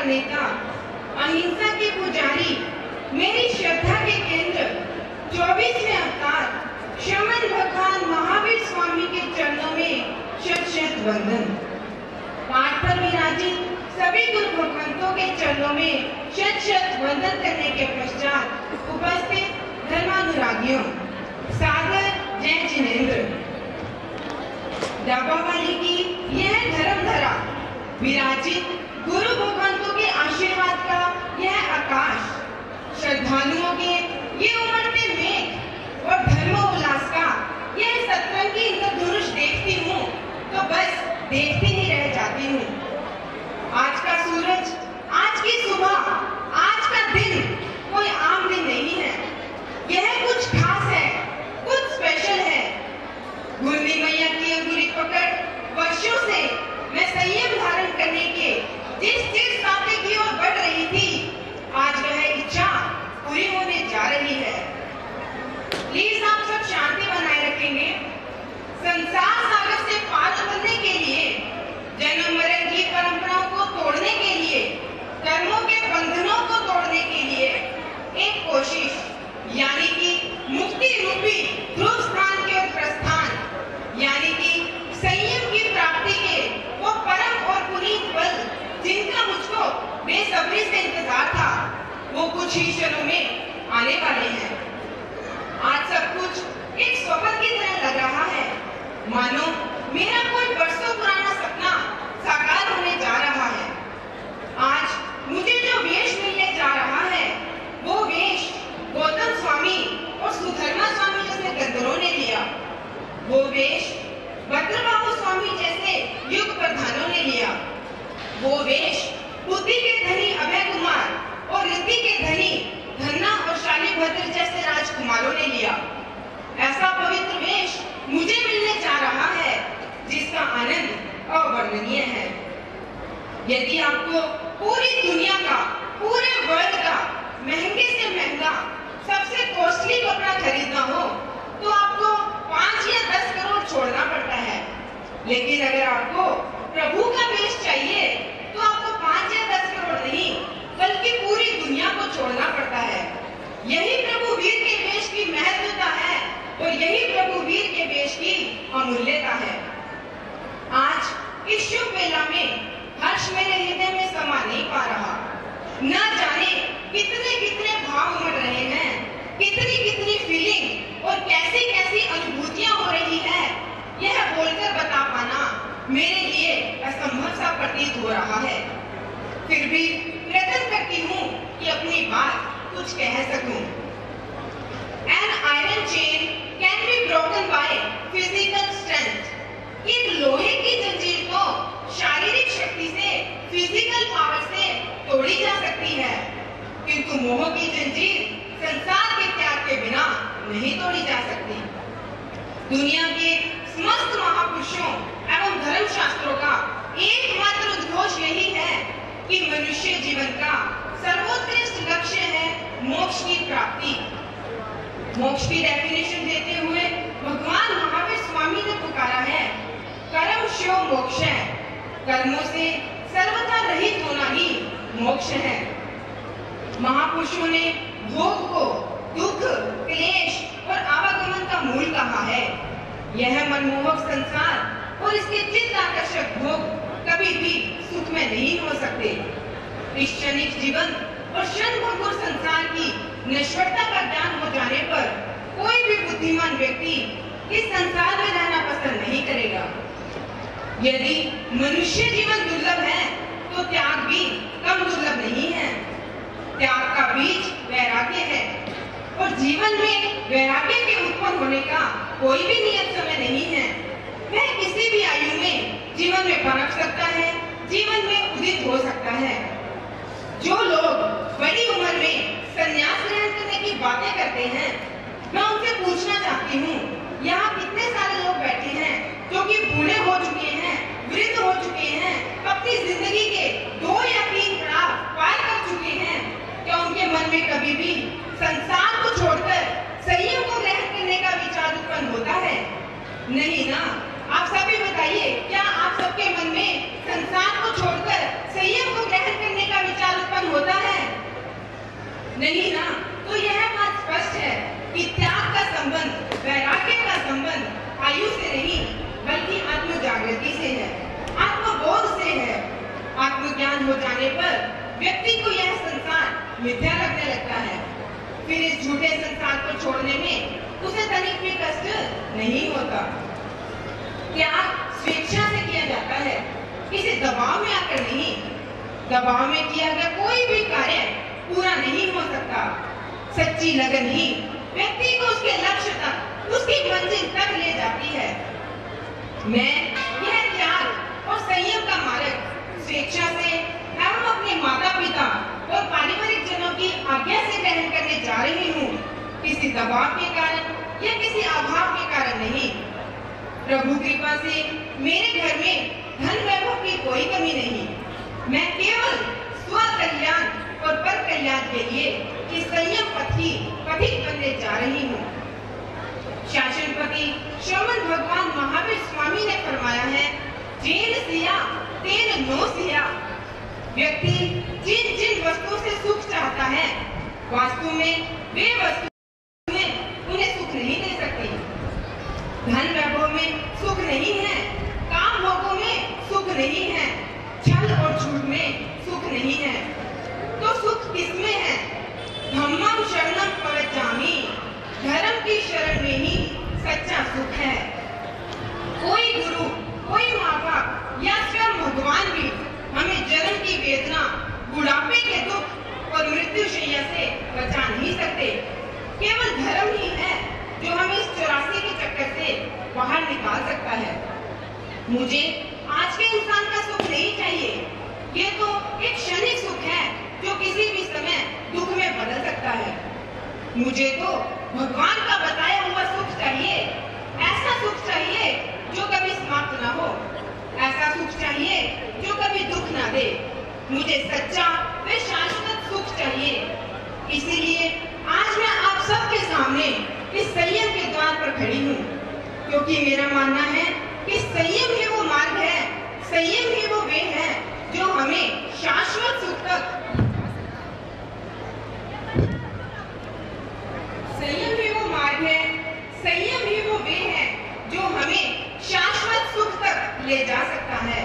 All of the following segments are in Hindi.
नेता, अहिंसा के पुजारी, मेरी श्रद्धा के केंद्र, 24वें अवतार शमन भगवान महावीर स्वामी के चरणों में शत शत वंदन। पाठ पर विराजित सभी गुरु भगवंतों के चरणों में शत शत वंदन करने के पश्चात उपस्थित धर्मानुरागियों, सादर जय जिनेंद्र। डाबावाली की यह धर्मधरा, विराजित गुरु भगवंतों के आशीर्वाद का यह आकाश, श्रद्धालुओं के ये उमड़ते मेघ और धर्मोल्लास का यह सतरंगी इंद्रधनुष देखती हूँ तो बस देखती ही रह जाती हूँ। आज का सूरज, आज की सुबह, आज का दिन कोई आम दिन नहीं है। यह कुछ खास है, कुछ स्पेशल है। गुंडी मैया की अंगुली पकड़ वर्षों से मैं संयम धारण करने के जिस तीर्थ साधे की ओर बढ़ रही थी, आज वह इच्छा पूरी होने जा रही है। प्लीज आप सब शांति बनाए रखेंगे। संसार सागर से पार उतरने के लिए, जन्म मरण की परंपराओं को तोड़ने के लिए, कर्मों के बंधनों को तोड़ने के लिए एक कोशिश, यानी कि मुक्ति रूपी ध्रुव स्थान की ओर प्रस्थान, यानी कि संयम की प्राप्ति के वो परम और पुनीत पल जिनका मुझको बेसब्री से इंतजार था, वो कुछ ही क्षणों में आने वाले हैं। आज सब कुछ एक स्वप्न की तरह लग रहा है, मानो मेरा कोई बरसों पुराना सपना साकार होने जा रहा है। आज मुझे जो वेश मिलने जा रहा है, वो वेश गौतम स्वामी और सुधर्मा स्वामी जैसे गंधर्वों ने लिया। वो वेश भद्रबाहु स्वामी जैसे युग प्रधानों ने लिया। वो वेश बुद्धि के धनी अभय कुमार और रिद्धि के धनी धन्ना और शालीभद्र जैसे राजकुमारों ने लिया। ऐसा पवित्र वेश मुझे मिलने जा रहा है जिसका आनंद अवर्णनीय है। यदि आपको पूरी दुनिया का, पूरे वर्ल्ड का महंगे से महंगा, सबसे कॉस्टली कपड़ा खरीदना हो तो आपको 5 या 10 करोड़ छोड़ना पड़ता है। लेकिन अगर आपको प्रभु का वेश चाहिए तो आपको 5 या 10 करोड़ नहीं, बल्कि पूरी दुनिया को छोड़ना पड़ता है। यही प्रभु वीर के वेश की महत्वता है और यही प्रभु वीर के वेश की अमूल्यता है। आज इस शुभ वेला में हर्ष मेरे हृदय में समा नहीं पा रहा। न जाने कितने कितने भाव उमड़ रहे हैं, कितनी कितनी फीलिंग और कैसी कैसी अनुभूतियां हो रही है, यह बोलकर बता पाना मेरे लिए असंभव सा प्रतीत हो रहा है। फिर भी प्रयत्न करती हूँ कि अपनी बात कुछ कह सकूं। An iron chain can be broken by physical strength. एक लोहे की जंजीर को शारीरिक शक्ति से, फिजिकल पावर से तोड़ी जा सकती है, किंतु मोह की जंजीर संसार के त्याग के बिना नहीं तोड़ी जा सकती। दुनिया के समस्त महापुरुषों एवं धर्म शास्त्रों का एकमात्र उद्घोष यही है कि मनुष्य जीवन का सर्वोत्कृष्ट लक्ष्य है मोक्ष की प्राप्ति। मोक्ष की डेफिनेशन देते हुए भगवान महावीर स्वामी ने पुकारा है, कर्म शो मोक्ष है। कर्मों से सर्वथा रहित होना ही मोक्ष है। महापुरुषों ने भोग को दुख, क्लेश और आवागमन का मूल कहा है। यह मनमोहक संसार और इसके चित्त आकर्षक भोग कभी भी सुख में नहीं हो सकते। इस क्षणिक जीवन और क्षणभंगुर संसार की नश्वरता का ज्ञान हो जाने पर कोई भी बुद्धिमान व्यक्ति इस संसार में रहना पसंद नहीं करेगा। यदि मनुष्य जीवन दुर्लभ है तो त्याग भी कम दुर्लभ नहीं है। त्याग का बीज वैराग्य है और जीवन में वैराग्य के उत्पन्न होने का कोई भी नियत समय नहीं है। वह किसी भी आयु में जीवन में पनप सकता है, जीवन में उदित हो सकता है। जो लोग बड़ी उम्र में संन्यास ग्रहण करने की बातें करते हैं, मैं उनसे पूछना चाहती हूँ, यहाँ कितने सारे लोग बैठे हैं जो कि बूढ़े हो चुके हैं, वृद्ध हो चुके हैं, अपनी जिंदगी के 2 या 3 पड़ाव पार कर चुके हैं। क्या उनके मन में कभी भी संसार को छोड़कर संयम को ग्रहण करने का विचार उत्पन्न होता है? नहीं ना। आप सभी बताइए, क्या आप सबके मन में संसार को छोड़कर संयम को ग्रहण करने का विचार खत्म होता है? नहीं ना। तो यह बात स्पष्ट है कि त्याग का संबंध, वैराग्य का संबंध आयु से नहीं बल्कि आत्म जागृति से है, आत्मबोध से है। आत्मज्ञान हो जाने पर व्यक्ति को यह संसार मिथ्या लगने लगता है। फिर इस झूठे संसार को छोड़ने में उसे तनिक भी कष्ट नहीं होता। त्याग स्वेच्छा से किया जाता है, किसी दबाव में आकर नहीं। दबाव में किया गया कोई भी कार्य पूरा नहीं हो सकता। सच्ची लगन ही व्यक्ति को उसके लक्ष्य तक, उसकी मंजिल तक ले जाती है। मैं यह त्याग और संयम का मार्ग स्वेच्छा से एवं अपने माता पिता और पारिवारिक जनों की आज्ञा से ग्रहण करने जा रही हूँ, किसी दबाव के कारण या किसी अभाव के कारण नहीं। प्रभु कृपा से मेरे घर में धन वैभव की कोई कमी नहीं। मैं केवल स्व कल्याण और पर कल्याण के लिए इस संयम पथी पथिक बनने जा रही हूँ। शासनपति श्रवण भगवान महावीर स्वामी ने फरमाया है, जेन सिया तेन नो सिया। व्यक्ति जिन जिन वस्तुओं से सुख चाहता है, वास्तु में वे वस्तुएं उन्हें सुख नहीं दे सकती। धन वैभव में सुख नहीं है, काम भोगों में सुख नहीं है, छल और झूठ में सुख नहीं है। तो सुख किसमें है? धम्मम शरणम प्रवचामि, धर्म की शरण में ही सच्चा सुख है। कोई गुरु, कोई माँ बाप या स्वयं भगवान भी हमें जन्म की वेदना, बुढ़ापे के दुख और मृत्यु शैया से बचा नहीं सकते। केवल धर्म ही है जो हमें इस 84 के चक्कर से बाहर निकाल सकता है। मुझे आज के इंसान का सुख नहीं चाहिए। ये तो एक क्षणिक सुख है जो किसी भी समय दुख में बदल सकता है। मुझे तो भगवान का बताया हुआ सुख चाहिए। ऐसा सुख चाहिए जो कभी समाप्त ना हो, ऐसा सुख चाहिए जो कभी दुख ना दे। मुझे सच्चा व शाश्वत सुख चाहिए। इसीलिए आज मैं आप सबके सामने इस संयम के द्वार पर खड़ी हूँ, क्योंकि मेरा मानना है कि संयम ही वो मार्ग है, संयम ही वो वे है जो हमें शाश्वत सुख तक, संयम ही वो मार्ग है, संयम ही वो वे है जो हमें शाश्वत सुख तक ले जा सकता है।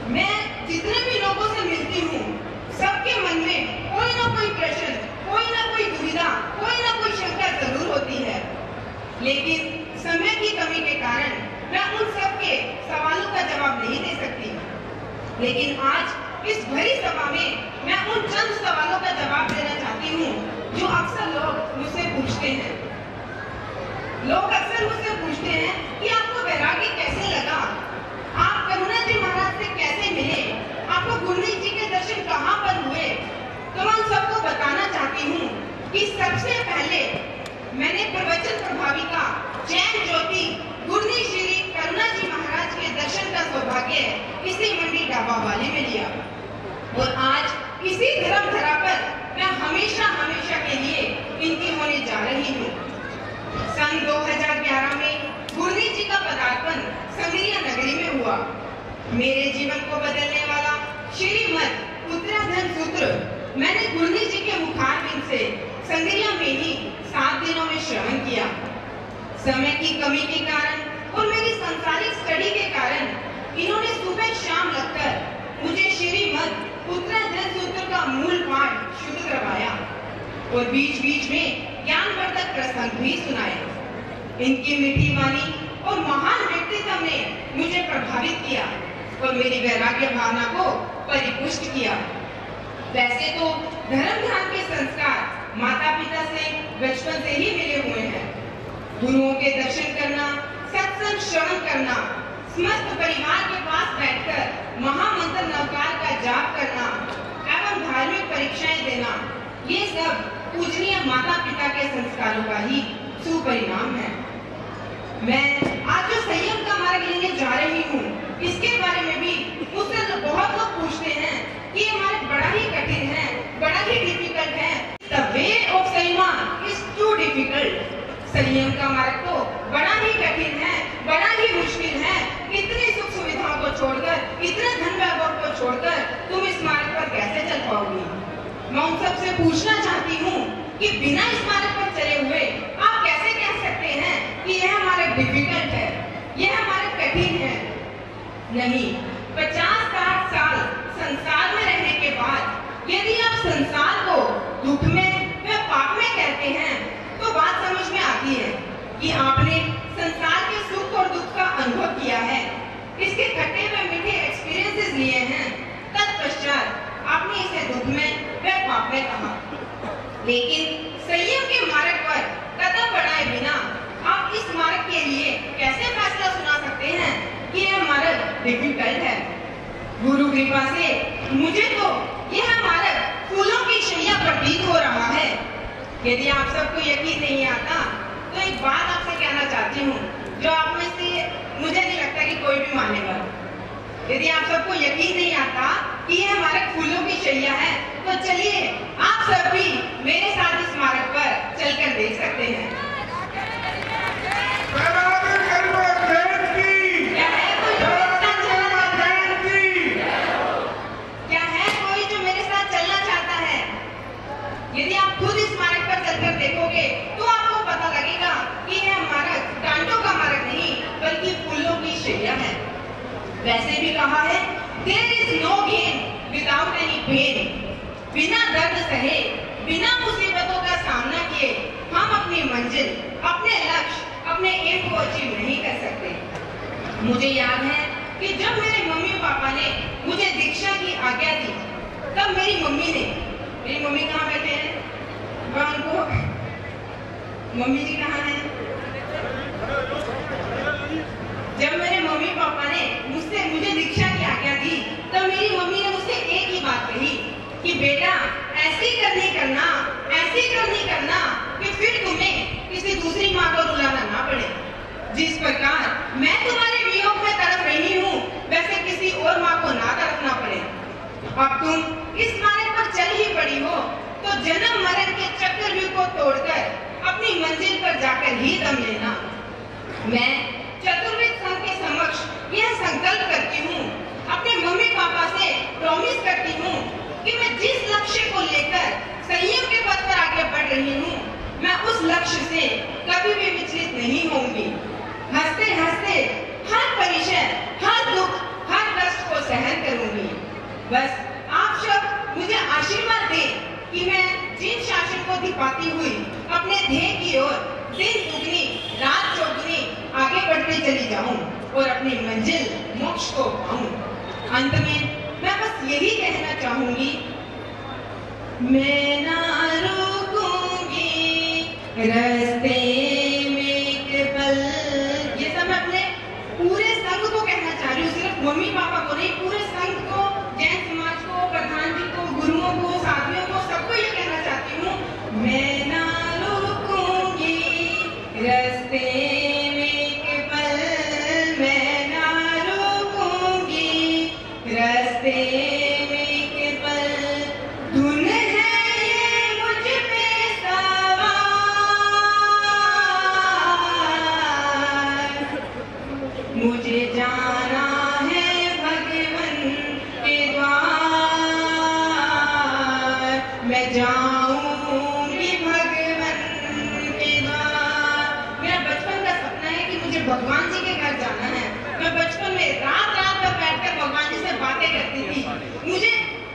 मैं जितने भी लोगों से मिलती हूँ, सबके मन में कोई ना कोई प्रश्न, कोई ना कोई दुविधा, कोई ना कोई शंका जरूर होती है। लेकिन समय की कमी के कारण मैं उन सबके सवालों का जवाब नहीं दे सकती। लेकिन आज इस भरी सभा में मैं उन चंद सवालों का जवाब देना चाहती हूँ जो अक्सर लोग मुझसे पूछते हैं। लोग अक्सर मुझसे पूछते हैं कि आपको वैराग्य कैसे लगा, आप करुणा जी महाराज से कैसे मिले, आपको गुरुजी जी के दर्शन कहाँ पर हुए। तो मैं उन सबको बताना चाहती हूँ कि सबसे पहले मैंने प्रवचन प्रभाविका जैन ज्योति गुरुजी श्री करुणा जी महाराज के दर्शन का सौभाग्य इसी मंडी ढाबा वाले में लिया, और आज इसी धर्म धरा पर मैं हमेशा हमेशा के लिए इनकी होने जा रही हूँ। सन 2011 में गुरुजी जी का पदार्पण संगरिया नगरी में हुआ। मेरे जीवन को बदलने वाला श्रीमद उत्तराधन सूत्र मैंने गुरुजी जी के मुखारबिंद से संगरिया में ही 7 दिनों में श्रवण किया। समय की कमी के कारण और मेरी सांसारिक स्टडी के कारण इन्होंने सुबह शाम लगकर मुझे श्रीमद उत्तराधन सूत्र का मूल पाठ शुद्ध करवाया और बीच बीच में ज्ञानवर्धक प्रसंग भी सुनाए। इनकी मीठी वाणी और महान व्यक्तित्व ने मुझे प्रभावित किया और मेरी वैराग्य भावना को परिपुष्ट किया। वैसे तो धर्म ध्यान के संस्कार माता पिता से बचपन से ही मिले हुए हैं। गुरुओं के दर्शन करना, सत्संग श्रवण करना, समस्त परिवार के पास बैठकर महामंत्र नवकार का जाप करना एवं धार्मिक परीक्षाएं देना, ये सब पूजनीय माता पिता के संस्कारों का ही सुपरिणाम है। मैं आज जो संयम का मार्ग लेने जा रही हूँ, इसके बारे में भी मुझसे बहुत लोग पूछते हैं कि ये मार्ग बड़ा ही कठिन है, बड़ा ही डिफिकल्ट है। The way of संयम is too difficult। संयम का मार्ग तो बड़ा ही कठिन है, बड़ा ही मुश्किल है। इतनी सुख सुविधाओं को छोड़कर, इतने धन वैभव को छोड़कर तुम इस मार्ग पर कैसे चल पाओगे? बिना इस मार्ग पर चले हुए आप कैसे कह सकते हैं कि यह हमारा डिफिकल्ट है, यह हमारा कठिन है? नहीं, 50-60 साल संसार में रहने के बाद यदि आप संसार को दुख में व पाप में कहते हैं तो बात समझ में आती है कि आपने संसार के सुख और दुख का अनुभव किया है, इसके खट्टे व मीठे एक्सपीरियंसेस लिए हैं। तत्पश्चात आपने इसे दुख में व पाप में कहा। लेकिन संयम के मार्ग पर कदम बढ़ाए बिना आप इस मार्ग के लिए कैसे फैसला सुना सकते हैं कि यह मार्ग डिफिकल्ट है? गुरु कृपा से मुझे तो यह मार्ग फूलों की शैया प्रतीत हो रहा है। यदि आप सबको यकीन नहीं आता तो एक बात आपसे कहना चाहती हूँ जो आप में से मुझे नहीं लगता कि कोई भी मानेगा। यदि आप सबको यकीन नहीं आता कि यह मार्ग फूलों की शैया है तो चलिए आप सब भी मेरे साथ इस मार्ग पर चलकर देख सकते हैं। यदि आप खुद इस मार्ग पर चलकर देखोगे तो आपको पता लगेगा कि यह मार्ग कांटों का मार्ग नहीं बल्कि फूलों की शैया है। वैसे भी कहा है, there is no gain without any pain। बिना दर्द सहे, बिना मुसीबतों का सामना किए हम अपनी मंजिल, अपने लक्ष्य, अपने एम को अचीव नहीं कर सकते। मुझे याद है कि जब मेरे मम्मी पापा ने मुझे दीक्षा की आज्ञा दी तब मेरी मम्मी कहाँ बैठे हैं? उनको मम्मी जी कहाँ हैं? जब मेरे मम्मी पापा ने मुझे दीक्षा की आज्ञा दी तब मेरी मम्मी ने मुझसे एक ही बात कही कि बेटा ऐसी करनी करना कि फिर तुम्हें किसी दूसरी माँ को रुलाना ना पड़े। जिस प्रकार मैं तुम्हारे वियोग में तड़प रही हूँ वैसे किसी और माँ को ना तड़पना पड़े। अब तुम इस मार्ग पर चल ही पड़ी हो तो जन्म मरण के चक्रव्यूह को तोड़कर अपनी मंजिल पर जाकर ही दम लेना। मैं चतुर्वेद संघ के समक्ष यह संकल्प करती हूँ, अपने मम्मी पापा से प्रॉमिस करती हूँ कि मैं जिस लक्ष्य को लेकर संयम के पथ पर आगे बढ़ रही हूँ मैं उस लक्ष्य से कभी भी विचलित नहीं होंगी। हंसते हंसते हर परिचय, हर दुख, हर कष्ट को सहन करूंगी। बस आप सब मुझे आशीर्वाद दें कि मैं जिन शासन को दिखाती हुई अपने ध्येय की ओर दिन दुगनी रात चौगुनी आगे बढ़ती चली जाऊं और अपनी मंजिल मोक्ष को पाऊं। अंत में मैं बस यही कहना चाहूंगी, मैं ना रुकूंगी रास्ते में एक पल। ये सब मैं अपने पूरे संघ को कहना चाह रही हूँ, सिर्फ मम्मी पापा को नहीं, पूरे संघ को, जैन समाज को, प्रधान जी को, गुरुओं को, साथियों को, सबको ये कहना चाहती हूँ, मैं ना रुकूंगी रास्ते में एक पल, मैं ना रुकूंगी रास्ते में एक पल। धुन है ये मुझ पे सवार, मुझे जाना है भगवन के द्वार, मैं जाऊंगी भगवन के द्वार। मेरा बचपन का सपना है कि मुझे भगवान जी के घर जाना है। मैं बचपन में रात रात भर बैठकर भगवान जी से बातें करती थी। मुझे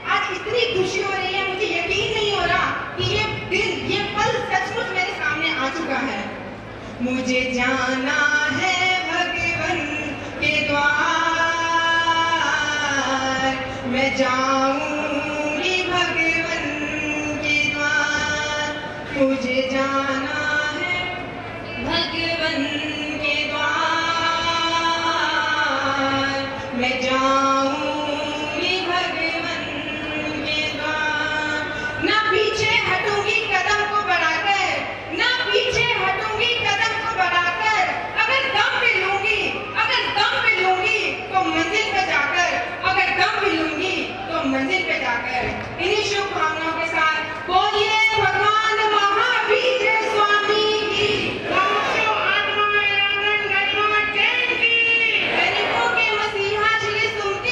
आज इतनी खुशी हो रही है, मुझे यकीन नहीं हो रहा कि ये दिन, ये पल सचमुच मेरे सामने आ चुका है। मुझे जाना है भगवन के द्वार, मैं जाऊंगी भगवन के द्वार, मुझे जाना है भगवन के द्वार, मैं जाऊंगी भगवन के द्वार। ना पीछे हटूंगी कदम को बढ़ाकर, ना पीछे हटूंगी कदम को बढ़ाकर, अगर दम भी लूंगी तो मंजिल पे जाकर, अगर दम भी लूंगी तो मंजिल पे जाकर। इन्हीं शुभ भावनाओं के साथ बोलिए भगवान महावीर स्वामी की, गरीबों के मसीहा श्री सुमति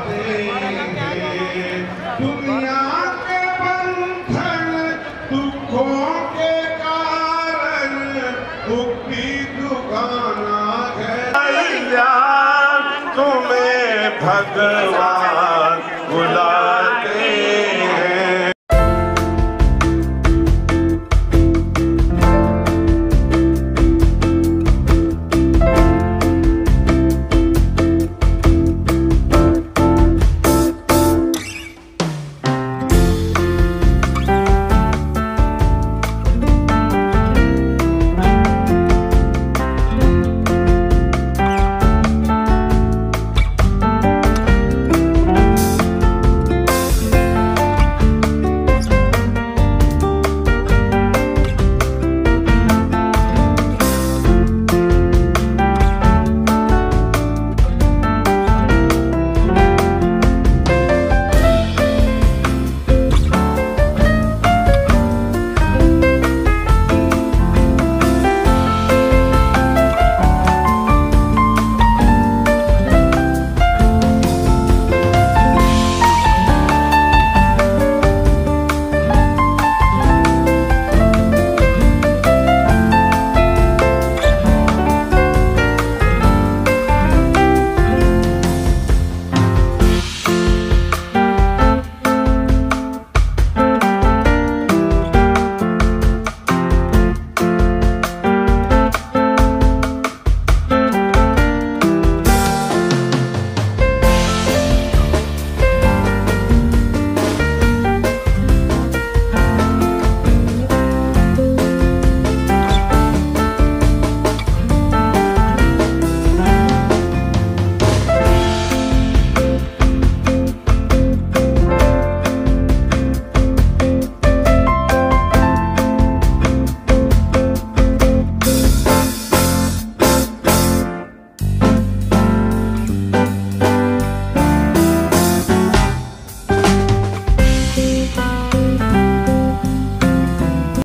देंगे। दुनिया के बंधन दुखों के कारण मुक्ति दुगाना है। तुम्हें भगवान बुला